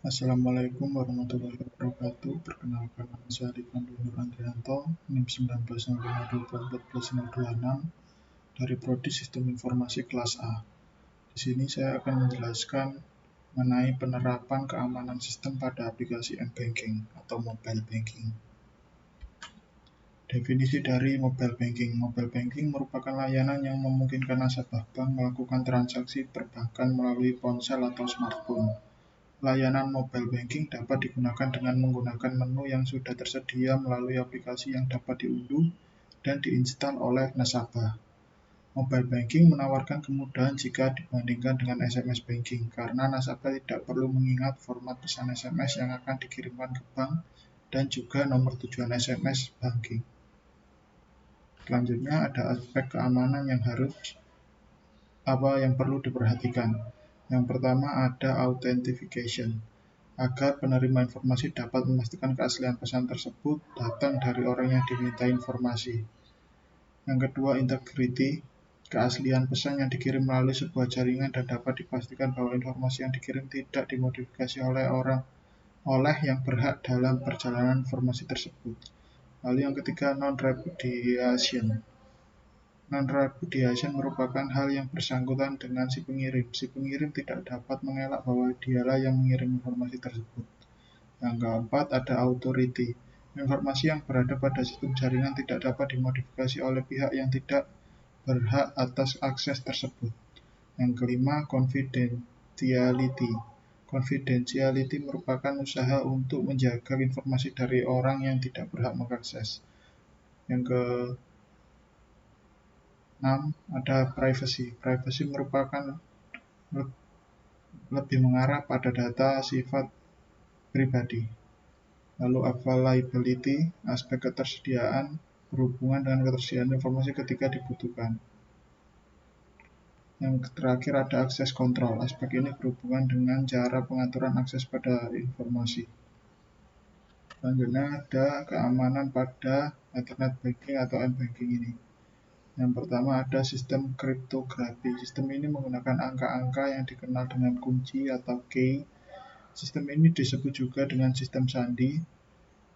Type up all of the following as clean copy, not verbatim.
Assalamualaikum warahmatullahi wabarakatuh. Perkenalkan, nama saya Rifan Nur Andrianto, NIM 1905241426 dari Prodi Sistem Informasi kelas A. Di sini saya akan menjelaskan mengenai penerapan keamanan sistem pada aplikasi m-banking atau mobile banking. Definisi dari mobile banking. Mobile banking merupakan layanan yang memungkinkan nasabah bank melakukan transaksi perbankan melalui ponsel atau smartphone. Layanan mobile banking dapat digunakan dengan menggunakan menu yang sudah tersedia melalui aplikasi yang dapat diunduh dan diinstal oleh nasabah. Mobile banking menawarkan kemudahan jika dibandingkan dengan SMS banking, karena nasabah tidak perlu mengingat format pesan SMS yang akan dikirimkan ke bank dan juga nomor tujuan SMS banking. Selanjutnya ada aspek keamanan yang perlu diperhatikan. Yang pertama ada authentication. Agar penerima informasi dapat memastikan keaslian pesan tersebut datang dari orang yang diminta informasi. Yang kedua, integrity. Keaslian pesan yang dikirim melalui sebuah jaringan dan dapat dipastikan bahwa informasi yang dikirim tidak dimodifikasi oleh yang berhak dalam perjalanan informasi tersebut. Lalu yang ketiga, non-repudiation. Non-repudiation merupakan hal yang bersangkutan dengan si pengirim. Si pengirim tidak dapat mengelak bahwa dialah yang mengirim informasi tersebut. Yang keempat, ada authority. Informasi yang berada pada sistem jaringan tidak dapat dimodifikasi oleh pihak yang tidak berhak atas akses tersebut. Yang kelima, confidentiality. Confidentiality merupakan usaha untuk menjaga informasi dari orang yang tidak berhak mengakses. Yang keenam, ada privacy. Privacy merupakan lebih mengarah pada data sifat pribadi. Lalu availability, aspek ketersediaan berhubungan dengan ketersediaan informasi ketika dibutuhkan. Yang terakhir ada akses kontrol. Aspek ini berhubungan dengan cara pengaturan akses pada informasi. Selanjutnya ada keamanan pada internet banking atau m-banking ini. Yang pertama ada sistem kriptografi. Sistem ini menggunakan angka-angka yang dikenal dengan kunci atau key. Sistem ini disebut juga dengan sistem sandi.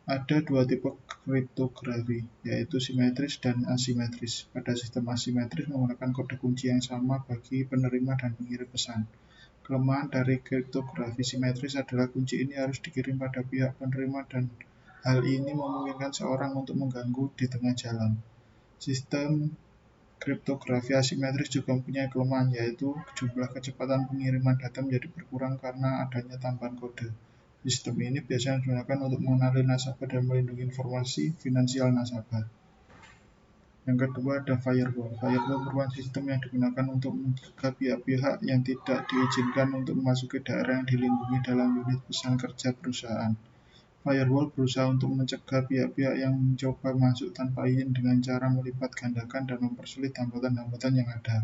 Ada dua tipe kriptografi, yaitu simetris dan asimetris. Pada sistem asimetris menggunakan kode kunci yang sama bagi penerima dan pengirim pesan. Kelemahan dari kriptografi simetris adalah kunci ini harus dikirim pada pihak penerima dan hal ini memungkinkan seorang untuk mengganggu di tengah jalan. Sistem kriptografi asimetris juga mempunyai kelemahan, yaitu jumlah kecepatan pengiriman data menjadi berkurang karena adanya tambahan kode. Sistem ini biasanya digunakan untuk mengenali nasabah dan melindungi informasi finansial nasabah. Yang kedua ada firewall. Firewall merupakan sistem yang digunakan untuk mencegah pihak-pihak yang tidak diizinkan untuk memasuki daerah yang dilindungi dalam unit pesan kerja perusahaan. Firewall berusaha untuk mencegah pihak-pihak yang mencoba masuk tanpa izin dengan cara melipat gandakan dan mempersulit hambatan-hambatan yang ada.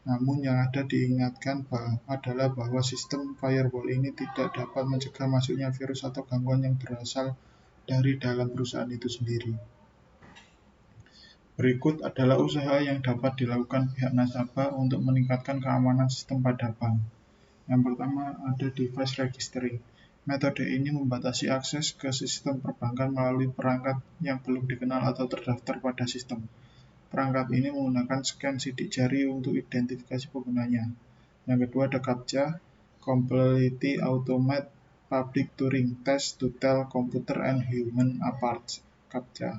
Namun yang ada diingatkan adalah bahwa sistem firewall ini tidak dapat mencegah masuknya virus atau gangguan yang berasal dari dalam perusahaan itu sendiri. Berikut adalah usaha yang dapat dilakukan pihak nasabah untuk meningkatkan keamanan sistem pada bank. Yang pertama ada device registering. Metode ini membatasi akses ke sistem perbankan melalui perangkat yang belum dikenal atau terdaftar pada sistem. Perangkat ini menggunakan scan sidik jari untuk identifikasi penggunanya. Yang kedua ada CAPTCHA, Completely Automated Public Turing Test to Tell Computer and Human Apart. CAPTCHA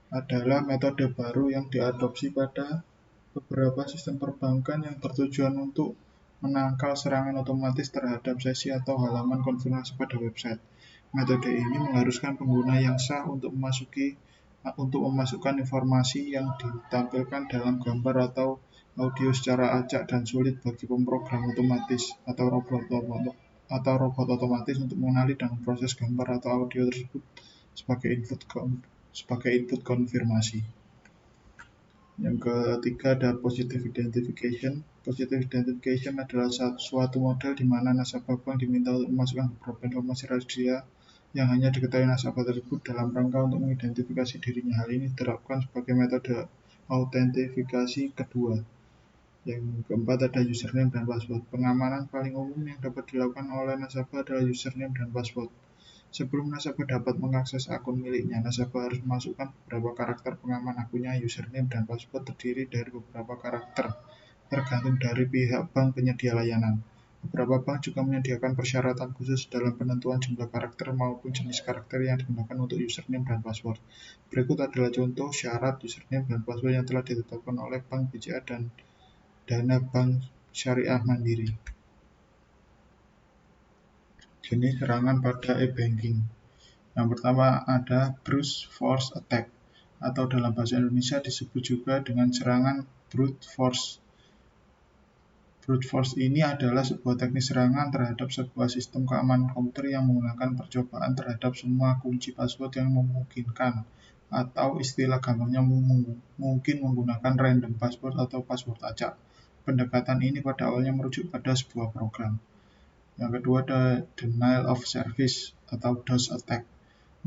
adalah metode baru yang diadopsi pada beberapa sistem perbankan yang bertujuan untuk menangkal serangan otomatis terhadap sesi atau halaman konfirmasi pada website. Metode ini mengharuskan pengguna yang sah untuk memasukkan informasi yang ditampilkan dalam gambar atau audio secara acak dan sulit bagi pemrogram otomatis atau robot otomatis untuk mengenali dan memproses gambar atau audio tersebut sebagai input konfirmasi. Yang ketiga ada positive identification. Positive identification adalah suatu model di mana nasabah bank diminta untuk memasukkan beberapa informasi rahasia yang hanya diketahui nasabah tersebut dalam rangka untuk mengidentifikasi dirinya. Hal ini diterapkan sebagai metode autentifikasi kedua. Yang keempat ada username dan password. Pengamanan paling umum yang dapat dilakukan oleh nasabah adalah username dan password. Sebelum nasabah dapat mengakses akun miliknya, nasabah harus memasukkan beberapa karakter pengaman akunnya. Username dan password terdiri dari beberapa karakter, tergantung dari pihak bank penyedia layanan. Beberapa bank juga menyediakan persyaratan khusus dalam penentuan jumlah karakter maupun jenis karakter yang digunakan untuk username dan password. Berikut adalah contoh syarat username dan password yang telah ditetapkan oleh Bank BCA dan Dana Bank Syariah Mandiri. Jenis serangan pada e-banking. Yang pertama ada brute force attack, atau dalam bahasa Indonesia disebut juga dengan serangan brute force. Brute force ini adalah sebuah teknik serangan terhadap sebuah sistem keamanan komputer yang menggunakan percobaan terhadap semua kunci password yang memungkinkan, atau istilah gampangnya mungkin menggunakan random password atau password acak. Pendekatan ini pada awalnya merujuk pada sebuah program. Yang kedua ada denial of service atau DOS attack,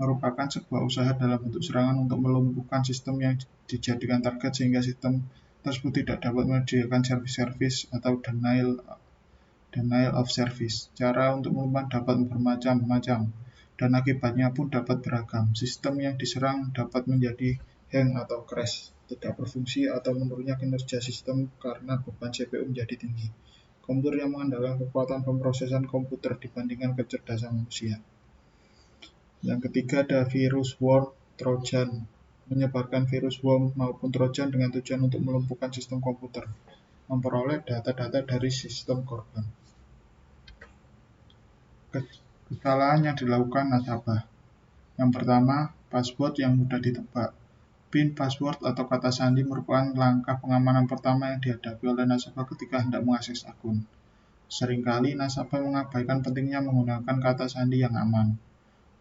merupakan sebuah usaha dalam bentuk serangan untuk melumpuhkan sistem yang dijadikan target sehingga sistem tersebut tidak dapat menyediakan service atau denial of service. Cara untuk melumpuhkan dapat bermacam-macam dan akibatnya pun dapat beragam. Sistem yang diserang dapat menjadi hang atau crash, tidak berfungsi atau menurunnya kinerja sistem karena beban CPU menjadi tinggi. Komputer yang mengandalkan kekuatan pemrosesan komputer dibandingkan kecerdasan manusia. Yang ketiga ada virus worm Trojan, menyebarkan virus worm maupun Trojan dengan tujuan untuk melumpuhkan sistem komputer, memperoleh data-data dari sistem korban. Kesalahan yang dilakukan nasabah. Yang pertama, password yang mudah ditebak. PIN, password, atau kata sandi merupakan langkah pengamanan pertama yang dihadapi oleh nasabah ketika hendak mengakses akun. Seringkali nasabah mengabaikan pentingnya menggunakan kata sandi yang aman.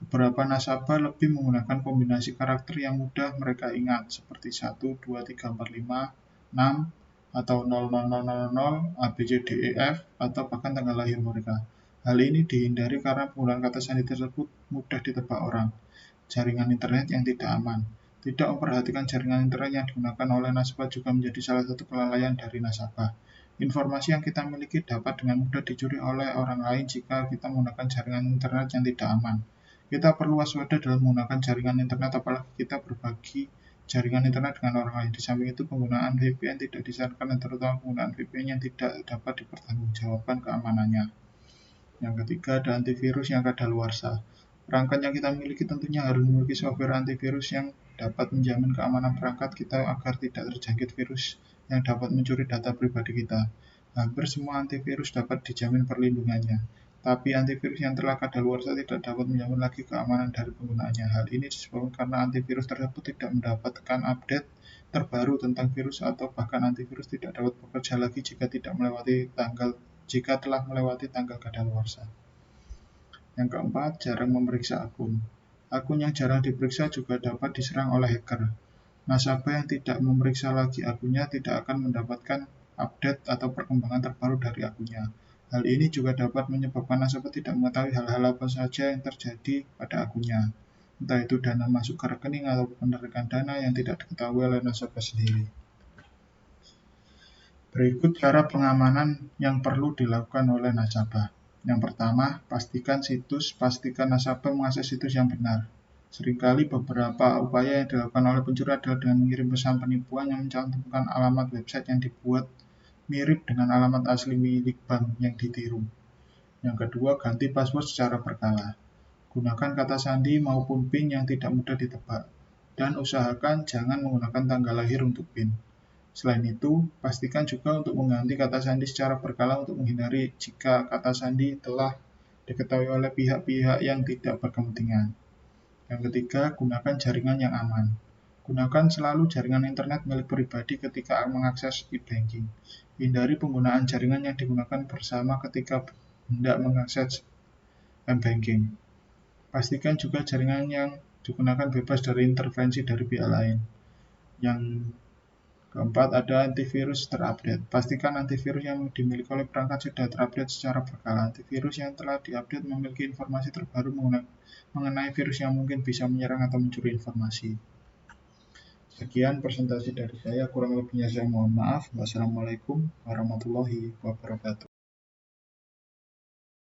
Beberapa nasabah lebih menggunakan kombinasi karakter yang mudah mereka ingat, seperti 1, 2, 3, 4, 5, 6, atau 00000, ABCDEF, atau bahkan tanggal lahir mereka. Hal ini dihindari karena penggunaan kata sandi tersebut mudah ditebak orang. Jaringan internet yang tidak aman. Tidak memperhatikan jaringan internet yang digunakan oleh nasabah juga menjadi salah satu kelalaian dari nasabah. Informasi yang kita miliki dapat dengan mudah dicuri oleh orang lain jika kita menggunakan jaringan internet yang tidak aman. Kita perlu waspada dalam menggunakan jaringan internet, apalagi kita berbagi jaringan internet dengan orang lain. Di samping itu, penggunaan VPN tidak disarankan, terutama penggunaan VPN yang tidak dapat dipertanggungjawabkan keamanannya. Yang ketiga ada antivirus yang kadaluarsa. Perangkat yang kita miliki tentunya harus memiliki software antivirus yang dapat menjamin keamanan perangkat kita agar tidak terjangkit virus yang dapat mencuri data pribadi kita. Hampir semua antivirus dapat dijamin perlindungannya, tapi antivirus yang telah kadaluarsa tidak dapat menjamin lagi keamanan dari penggunaannya. Hal ini disebabkan karena antivirus tersebut tidak mendapatkan update terbaru tentang virus, atau bahkan antivirus tidak dapat bekerja lagi jika telah melewati tanggal kadaluarsa. Yang keempat, jarang memeriksa akun. Akun yang jarang diperiksa juga dapat diserang oleh hacker. Nasabah yang tidak memeriksa lagi akunnya tidak akan mendapatkan update atau perkembangan terbaru dari akunnya. Hal ini juga dapat menyebabkan nasabah tidak mengetahui hal-hal apa saja yang terjadi pada akunnya, entah itu dana masuk ke rekening atau penarikan dana yang tidak diketahui oleh nasabah sendiri. Berikut cara pengamanan yang perlu dilakukan oleh nasabah. Yang pertama, pastikan nasabah mengakses situs yang benar. Seringkali beberapa upaya yang dilakukan oleh pencuri adalah dengan mengirim pesan penipuan yang mencantumkan alamat website yang dibuat mirip dengan alamat asli milik bank yang ditiru. Yang kedua, ganti password secara berkala. Gunakan kata sandi maupun PIN yang tidak mudah ditebak, dan usahakan jangan menggunakan tanggal lahir untuk PIN. Selain itu, pastikan juga untuk mengganti kata sandi secara berkala untuk menghindari jika kata sandi telah diketahui oleh pihak-pihak yang tidak berkepentingan. Yang ketiga, gunakan jaringan yang aman. Gunakan selalu jaringan internet milik pribadi ketika mengakses e-banking. Hindari penggunaan jaringan yang digunakan bersama ketika hendak mengakses m-banking. Pastikan juga jaringan yang digunakan bebas dari intervensi dari pihak lain. Yang keempat, ada antivirus terupdate. Pastikan antivirus yang dimiliki oleh perangkat sudah terupdate secara berkala. Antivirus yang telah diupdate memiliki informasi terbaru mengenai virus yang mungkin bisa menyerang atau mencuri informasi. Sekian presentasi dari saya, kurang lebihnya saya mohon maaf. Wassalamualaikum warahmatullahi wabarakatuh.